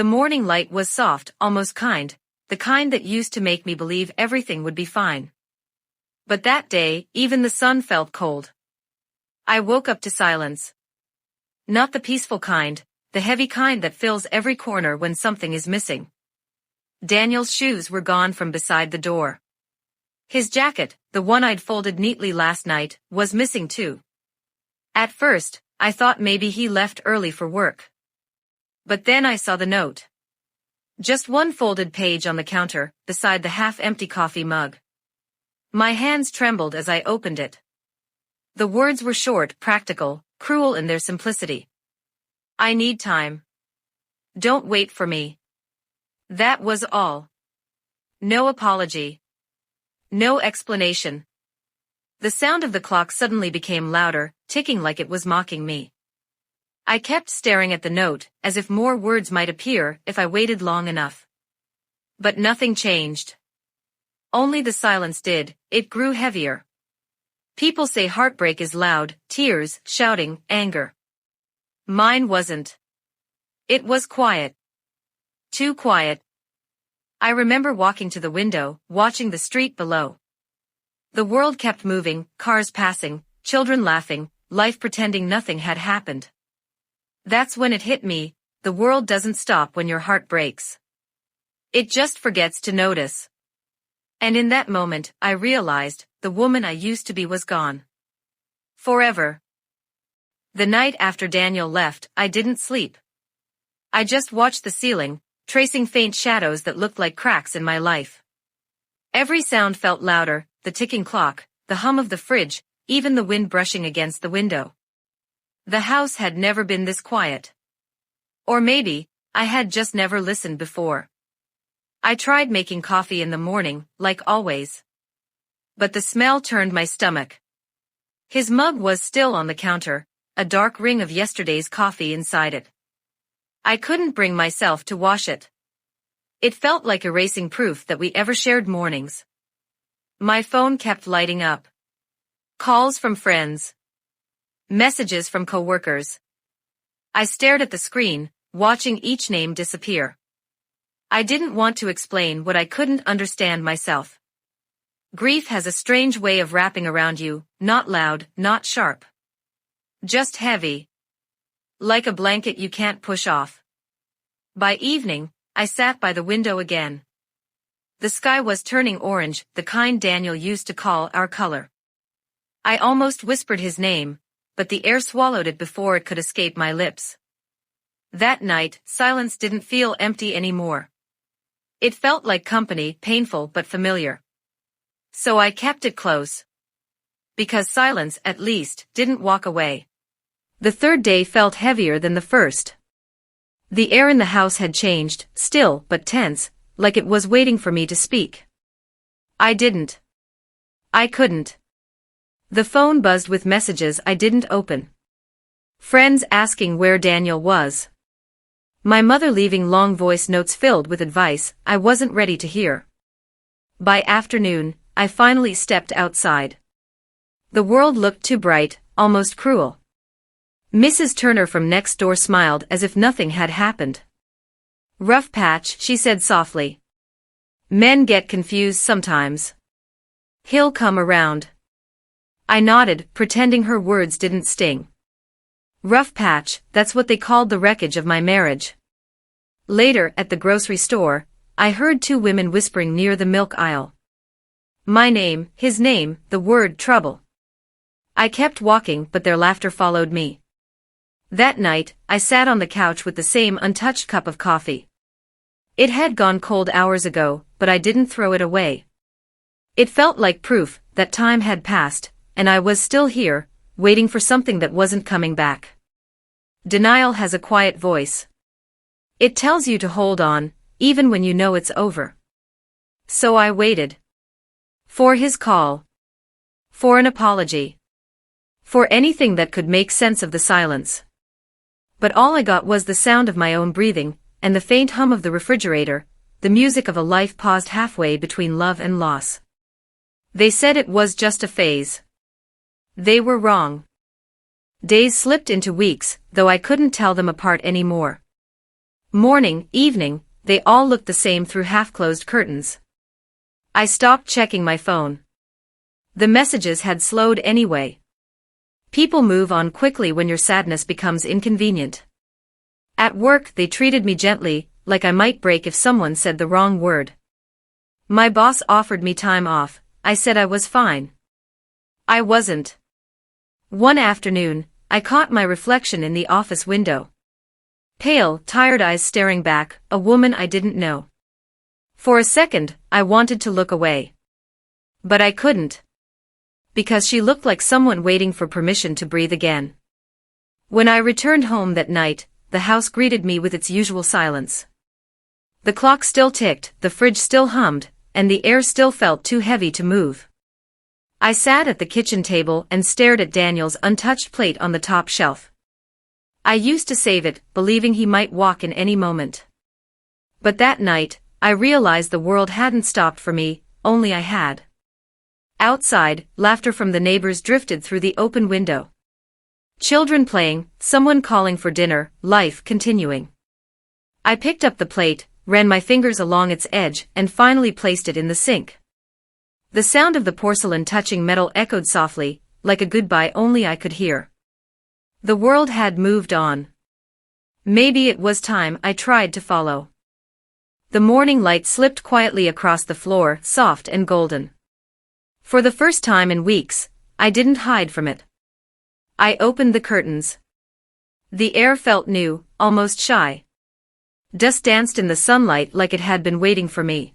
The morning light was soft, almost kind, the kind that used to make me believe everything would be fine. But that day, even the sun felt cold. I woke up to silence. Not the peaceful kind, the heavy kind that fills every corner when something is missing. Daniel's shoes were gone from beside the door. His jacket, the one I'd folded neatly last night, was missing too. At first, I thought maybe he left early for work. But then I saw the note. Just one folded page on the counter, beside the half-empty coffee mug. My hands trembled as I opened it. The words were short, practical, cruel in their simplicity. I need time. Don't wait for me. That was all. No apology. No explanation. The sound of the clock suddenly became louder, ticking like it was mocking me. I kept staring at the note, as if more words might appear if I waited long enough. But nothing changed. Only the silence did. It grew heavier. People say heartbreak is loud, tears, shouting, anger. Mine wasn't. It was quiet. Too quiet. I remember walking to the window, watching the street below. The world kept moving, cars passing, children laughing, life pretending nothing had happened. That's when it hit me, the world doesn't stop when your heart breaks. It just forgets to notice. And in that moment, I realized, the woman I used to be was gone. Forever. The night after Daniel left, I didn't sleep. I just watched the ceiling, tracing faint shadows that looked like cracks in my life. Every sound felt louder, the ticking clock, the hum of the fridge, even the wind brushing against the window. The house had never been this quiet. Or maybe, I had just never listened before. I tried making coffee in the morning, like always. But the smell turned my stomach. His mug was still on the counter, a dark ring of yesterday's coffee inside it. I couldn't bring myself to wash it. It felt like erasing proof that we ever shared mornings. My phone kept lighting up. Calls from friends. Messages from coworkers. I stared at the screen, watching each name disappear. I didn't want to explain what I couldn't understand myself. Grief has a strange way of wrapping around you, not loud, not sharp. Just heavy. Like a blanket you can't push off. By evening, I sat by the window again. The sky was turning orange, the kind Daniel used to call our color. I almost whispered his name, but the air swallowed it before it could escape my lips. That night, silence didn't feel empty anymore. It felt like company, painful but familiar. So I kept it close. Because silence, at least, didn't walk away. The third day felt heavier than the first. The air in the house had changed, still but tense, like it was waiting for me to speak. I didn't. I couldn't. The phone buzzed with messages I didn't open. Friends asking where Daniel was. My mother leaving long voice notes filled with advice I wasn't ready to hear. By afternoon, I finally stepped outside. The world looked too bright, almost cruel. Mrs. Turner from next door smiled as if nothing had happened. Rough patch, she said softly. Men get confused sometimes. He'll come around. I nodded, pretending her words didn't sting. Rough patch, that's what they called the wreckage of my marriage. Later, at the grocery store, I heard two women whispering near the milk aisle. My name, his name, the word trouble. I kept walking, but their laughter followed me. That night, I sat on the couch with the same untouched cup of coffee. It had gone cold hours ago, but I didn't throw it away. It felt like proof that time had passed, and I was still here, waiting for something that wasn't coming back. Denial has a quiet voice. It tells you to hold on, even when you know it's over. So I waited. For his call. For an apology. For anything that could make sense of the silence. But all I got was the sound of my own breathing, and the faint hum of the refrigerator, the music of a life paused halfway between love and loss. They said it was just a phase. They were wrong. Days slipped into weeks, though I couldn't tell them apart anymore. Morning, evening, they all looked the same through half-closed curtains. I stopped checking my phone. The messages had slowed anyway. People move on quickly when your sadness becomes inconvenient. At work, they treated me gently, like I might break if someone said the wrong word. My boss offered me time off. I said I was fine. I wasn't. One afternoon, I caught my reflection in the office window. Pale, tired eyes staring back, a woman I didn't know. For a second, I wanted to look away. But I couldn't. Because she looked like someone waiting for permission to breathe again. When I returned home that night, the house greeted me with its usual silence. The clock still ticked, the fridge still hummed, and the air still felt too heavy to move. I sat at the kitchen table and stared at Daniel's untouched plate on the top shelf. I used to save it, believing he might walk in any moment. But that night, I realized the world hadn't stopped for me, only I had. Outside, laughter from the neighbors drifted through the open window. Children playing, someone calling for dinner, life continuing. I picked up the plate, ran my fingers along its edge, and finally placed it in the sink. The sound of the porcelain touching metal echoed softly, like a goodbye only I could hear. The world had moved on. Maybe it was time I tried to follow. The morning light slipped quietly across the floor, soft and golden. For the first time in weeks, I didn't hide from it. I opened the curtains. The air felt new, almost shy. Dust danced in the sunlight like it had been waiting for me.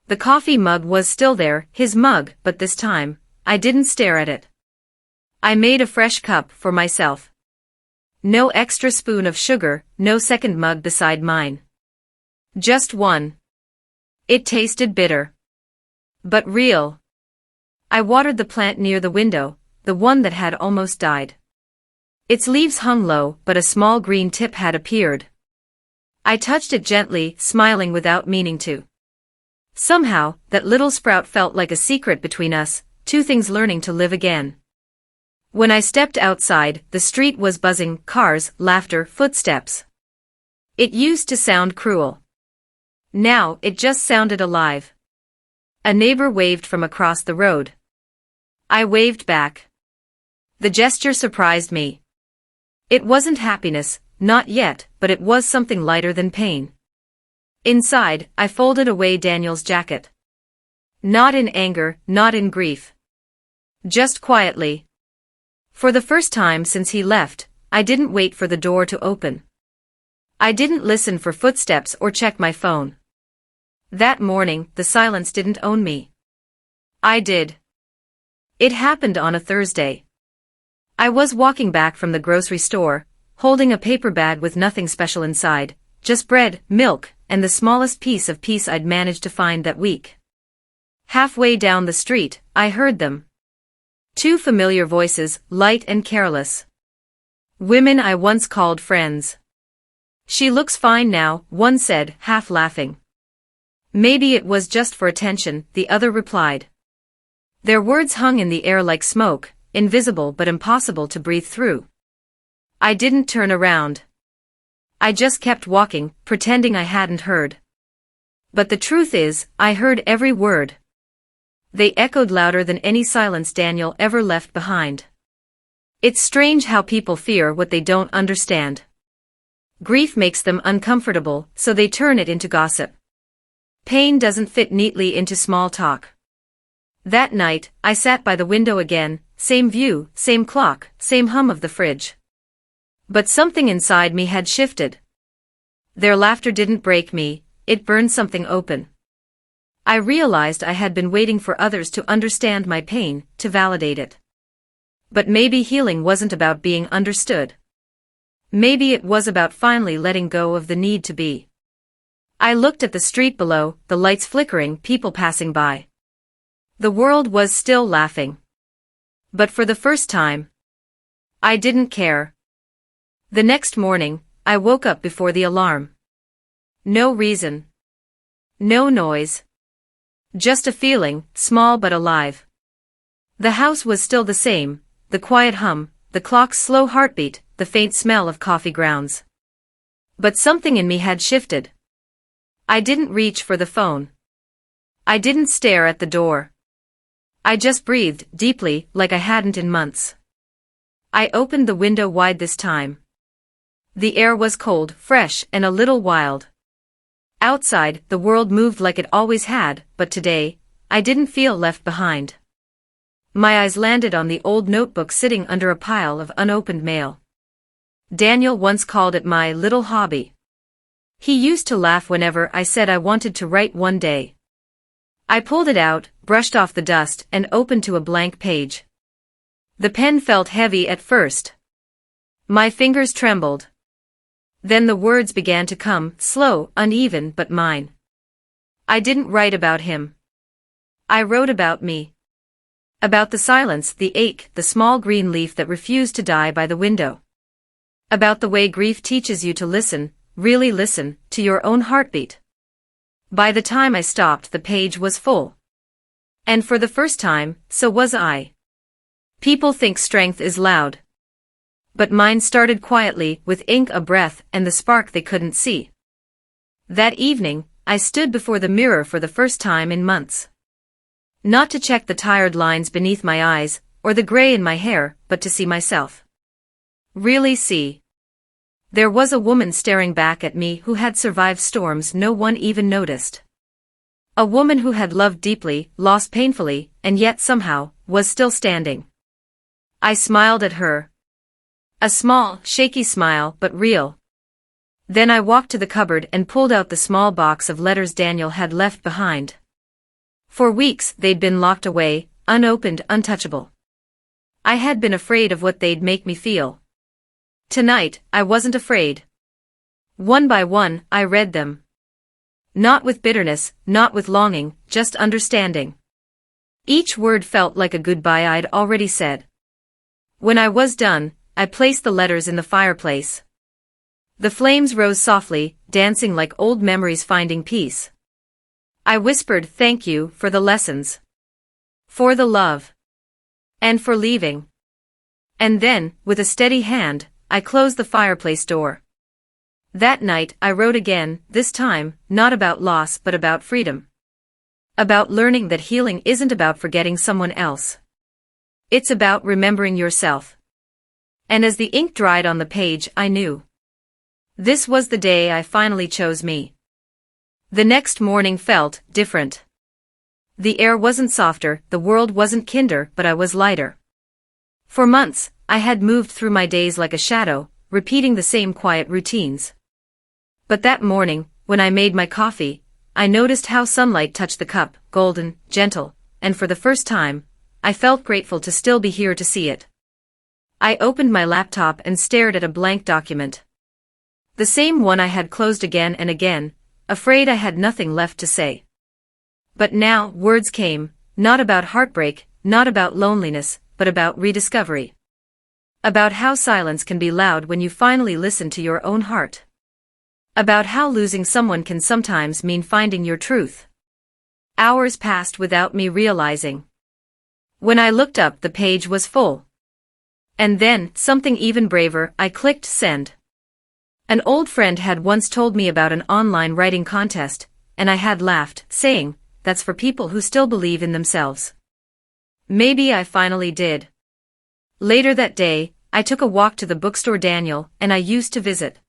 The coffee mug was still there, his mug, but this time, I didn't stare at it. I made a fresh cup for myself. No extra spoon of sugar, no second mug beside mine. Just one. It tasted bitter. But real. I watered the plant near the window, the one that had almost died. Its leaves hung low, but a small green tip had appeared. I touched it gently, smiling without meaning to. Somehow, that little sprout felt like a secret between us, two things learning to live again. When I stepped outside, the street was buzzing, cars, laughter, footsteps. It used to sound cruel. Now, it just sounded alive. A neighbor waved from across the road. I waved back. The gesture surprised me. It wasn't happiness, not yet, but it was something lighter than pain. Inside, I folded away Daniel's jacket. Not in anger, not in grief. Just quietly. For the first time since he left, I didn't wait for the door to open. I didn't listen for footsteps or check my phone. That morning, the silence didn't own me. I did. It happened on a Thursday. I was walking back from the grocery store, holding a paper bag with nothing special inside, just bread, milk, and the smallest piece of peace I'd managed to find that week. Halfway down the street, I heard them. Two familiar voices, light and careless. Women I once called friends. She looks fine now, one said, half laughing. Maybe it was just for attention, the other replied. Their words hung in the air like smoke, invisible but impossible to breathe through. I didn't turn around. I just kept walking, pretending I hadn't heard. But the truth is, I heard every word. They echoed louder than any silence Daniel ever left behind. It's strange how people fear what they don't understand. Grief makes them uncomfortable, so they turn it into gossip. Pain doesn't fit neatly into small talk. That night, I sat by the window again, same view, same clock, same hum of the fridge. But something inside me had shifted. Their laughter didn't break me, it burned something open. I realized I had been waiting for others to understand my pain, to validate it. But maybe healing wasn't about being understood. Maybe it was about finally letting go of the need to be. I looked at the street below, the lights flickering, people passing by. The world was still laughing. But for the first time, I didn't care. The next morning, I woke up before the alarm. No reason. No noise. Just a feeling, small but alive. The house was still the same, the quiet hum, the clock's slow heartbeat, the faint smell of coffee grounds. But something in me had shifted. I didn't reach for the phone. I didn't stare at the door. I just breathed deeply, like I hadn't in months. I opened the window wide this time. The air was cold, fresh, and a little wild. Outside, the world moved like it always had, but today, I didn't feel left behind. My eyes landed on the old notebook sitting under a pile of unopened mail. Daniel once called it my little hobby. He used to laugh whenever I said I wanted to write one day. I pulled it out, brushed off the dust, and opened to a blank page. The pen felt heavy at first. My fingers trembled. Then the words began to come, slow, uneven, but mine. I didn't write about him. I wrote about me. About the silence, the ache, the small green leaf that refused to die by the window. About the way grief teaches you to listen, really listen, to your own heartbeat. By the time I stopped, the page was full. And for the first time, so was I. People think strength is loud. But mine started quietly, with ink, a breath, and the spark they couldn't see. That evening, I stood before the mirror for the first time in months. Not to check the tired lines beneath my eyes, or the gray in my hair, but to see myself. Really see. There was a woman staring back at me who had survived storms no one even noticed. A woman who had loved deeply, lost painfully, and yet somehow, was still standing. I smiled at her. A small, shaky smile, but real. Then I walked to the cupboard and pulled out the small box of letters Daniel had left behind. For weeks they'd been locked away, unopened, untouchable. I had been afraid of what they'd make me feel. Tonight, I wasn't afraid. One by one, I read them. Not with bitterness, not with longing, just understanding. Each word felt like a goodbye I'd already said. When I was done, I placed the letters in the fireplace. The flames rose softly, dancing like old memories finding peace. I whispered thank you for the lessons. For the love. And for leaving. And then, with a steady hand, I closed the fireplace door. That night I wrote again, this time, not about loss but about freedom. About learning that healing isn't about forgetting someone else. It's about remembering yourself. And as the ink dried on the page, I knew. This was the day I finally chose me. The next morning felt different. The air wasn't softer, the world wasn't kinder, but I was lighter. For months, I had moved through my days like a shadow, repeating the same quiet routines. But that morning, when I made my coffee, I noticed how sunlight touched the cup, golden, gentle, and for the first time, I felt grateful to still be here to see it. I opened my laptop and stared at a blank document. The same one I had closed again and again, afraid I had nothing left to say. But now, words came, not about heartbreak, not about loneliness, but about rediscovery. About how silence can be loud when you finally listen to your own heart. About how losing someone can sometimes mean finding your truth. Hours passed without me realizing. When I looked up, the page was full. And then, something even braver, I clicked send. An old friend had once told me about an online writing contest, and I had laughed, saying, that's for people who still believe in themselves. Maybe I finally did. Later that day, I took a walk to the bookstore Daniel and I used to visit.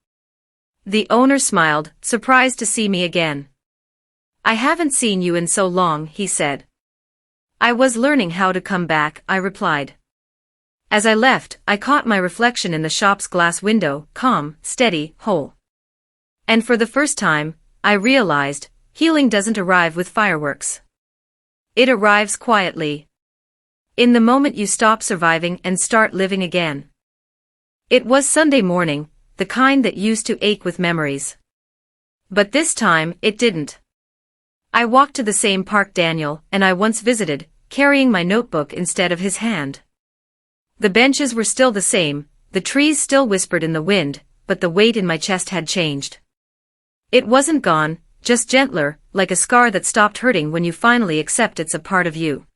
The owner smiled, surprised to see me again. I haven't seen you in so long, he said. I was learning how to come back, I replied. As I left, I caught my reflection in the shop's glass window, calm, steady, whole. And for the first time, I realized, healing doesn't arrive with fireworks. It arrives quietly. In the moment you stop surviving and start living again. It was Sunday morning, the kind that used to ache with memories. But this time, it didn't. I walked to the same park Daniel and I once visited, carrying my notebook instead of his hand. The benches were still the same, the trees still whispered in the wind, but the weight in my chest had changed. It wasn't gone, just gentler, like a scar that stopped hurting when you finally accept it's a part of you.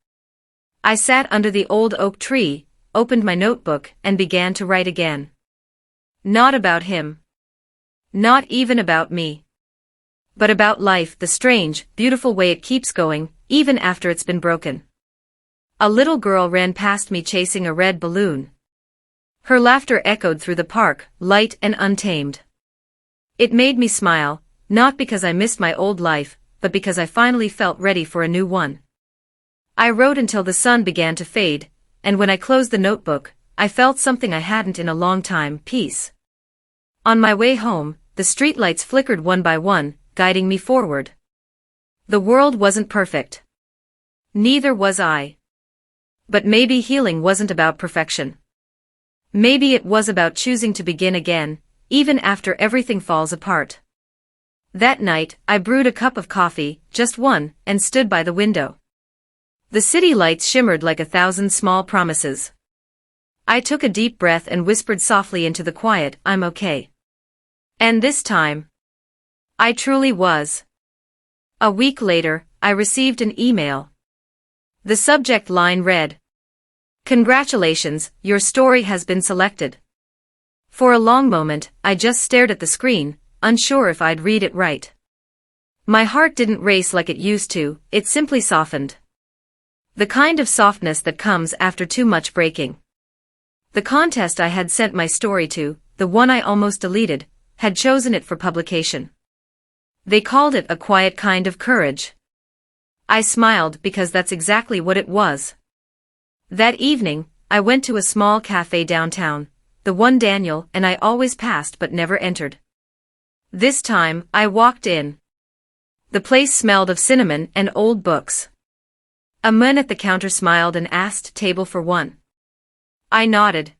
I sat under the old oak tree, opened my notebook, and began to write again. Not about him. Not even about me. But about life, the strange, beautiful way it keeps going, even after it's been broken. A little girl ran past me chasing a red balloon. Her laughter echoed through the park, light and untamed. It made me smile, not because I missed my old life, but because I finally felt ready for a new one. I wrote until the sun began to fade, and when I closed the notebook, I felt something I hadn't in a long time, peace. On my way home, the streetlights flickered one by one, guiding me forward. The world wasn't perfect. Neither was I. But maybe healing wasn't about perfection. Maybe it was about choosing to begin again, even after everything falls apart. That night, I brewed a cup of coffee, just one, and stood by the window. The city lights shimmered like 1,000 small promises. I took a deep breath and whispered softly into the quiet, "I'm okay." And this time, I truly was. A week later, I received an email. The subject line read, "Congratulations, your story has been selected." For a long moment, I just stared at the screen, unsure if I'd read it right. My heart didn't race like it used to, it simply softened. The kind of softness that comes after too much breaking. The contest I had sent my story to, the one I almost deleted, had chosen it for publication. They called it a quiet kind of courage. I smiled because that's exactly what it was. That evening, I went to a small cafe downtown, the one Daniel and I always passed but never entered. This time, I walked in. The place smelled of cinnamon and old books. A man at the counter smiled and asked, "Table for one?" I nodded.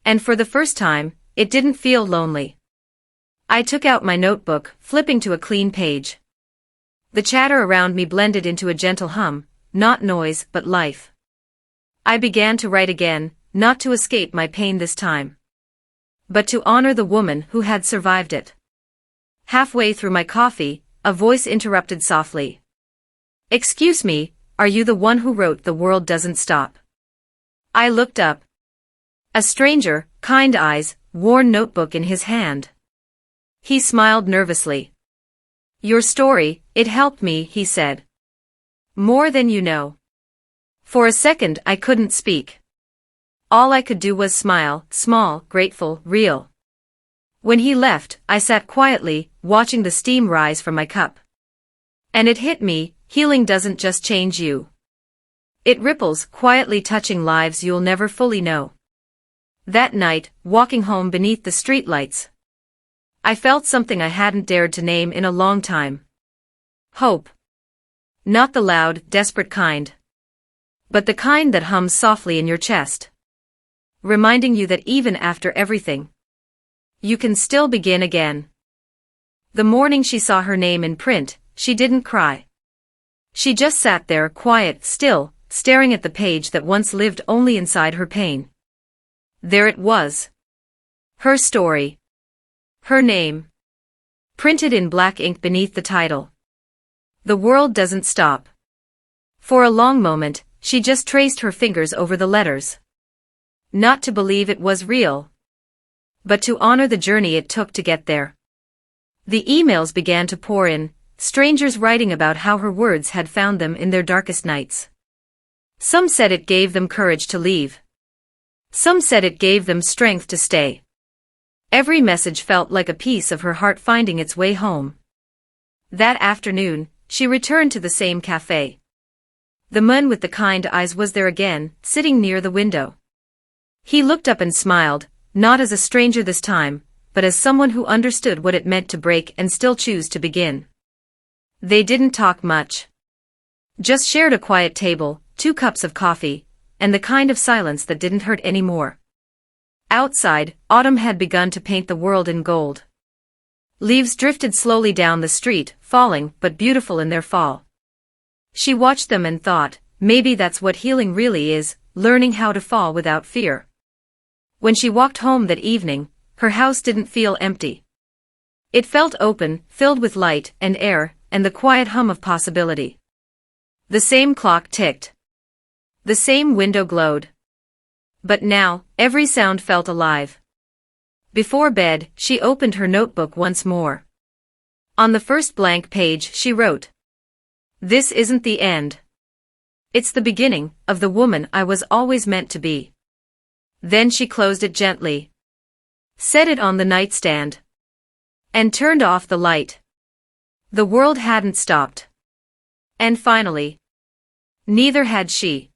And for the first time, it didn't feel lonely. I took out my notebook, flipping to a clean page. The chatter around me blended into a gentle hum, not noise but life. I began to write again, not to escape my pain this time, but to honor the woman who had survived it. Halfway through my coffee, a voice interrupted softly. "Excuse me, are you the one who wrote 'The World Doesn't Stop'?" I looked up. A stranger, kind eyes, worn notebook in his hand. He smiled nervously. "Your story, it helped me," he said. "More than you know." For a second I couldn't speak. All I could do was smile, small, grateful, real. When he left, I sat quietly, watching the steam rise from my cup. And it hit me, healing doesn't just change you. It ripples, quietly touching lives you'll never fully know. That night, walking home beneath the streetlights, I felt something I hadn't dared to name in a long time. Hope. Not the loud, desperate kind, but the kind that hums softly in your chest, reminding you that even after everything, you can still begin again. The morning she saw her name in print, she didn't cry. She just sat there, quiet, still, staring at the page that once lived only inside her pain. There it was. Her story. Her name. Printed in black ink beneath the title. "The World Doesn't Stop." For a long moment, she just traced her fingers over the letters. Not to believe it was real, but to honor the journey it took to get there. The emails began to pour in, strangers writing about how her words had found them in their darkest nights. Some said it gave them courage to leave. Some said it gave them strength to stay. Every message felt like a piece of her heart finding its way home. That afternoon, she returned to the same cafe. The man with the kind eyes was there again, sitting near the window. He looked up and smiled, not as a stranger this time, but as someone who understood what it meant to break and still choose to begin. They didn't talk much. Just shared a quiet table, 2 cups of coffee, and the kind of silence that didn't hurt anymore. Outside, autumn had begun to paint the world in gold. Leaves drifted slowly down the street, falling but beautiful in their fall. She watched them and thought, maybe that's what healing really is, learning how to fall without fear. When she walked home that evening, her house didn't feel empty. It felt open, filled with light and air, and the quiet hum of possibility. The same clock ticked. The same window glowed. But now, every sound felt alive. Before bed, she opened her notebook once more. On the first blank page she wrote, "This isn't the end. It's the beginning of the woman I was always meant to be." Then she closed it gently, set it on the nightstand, and turned off the light. The world hadn't stopped. And finally, neither had she.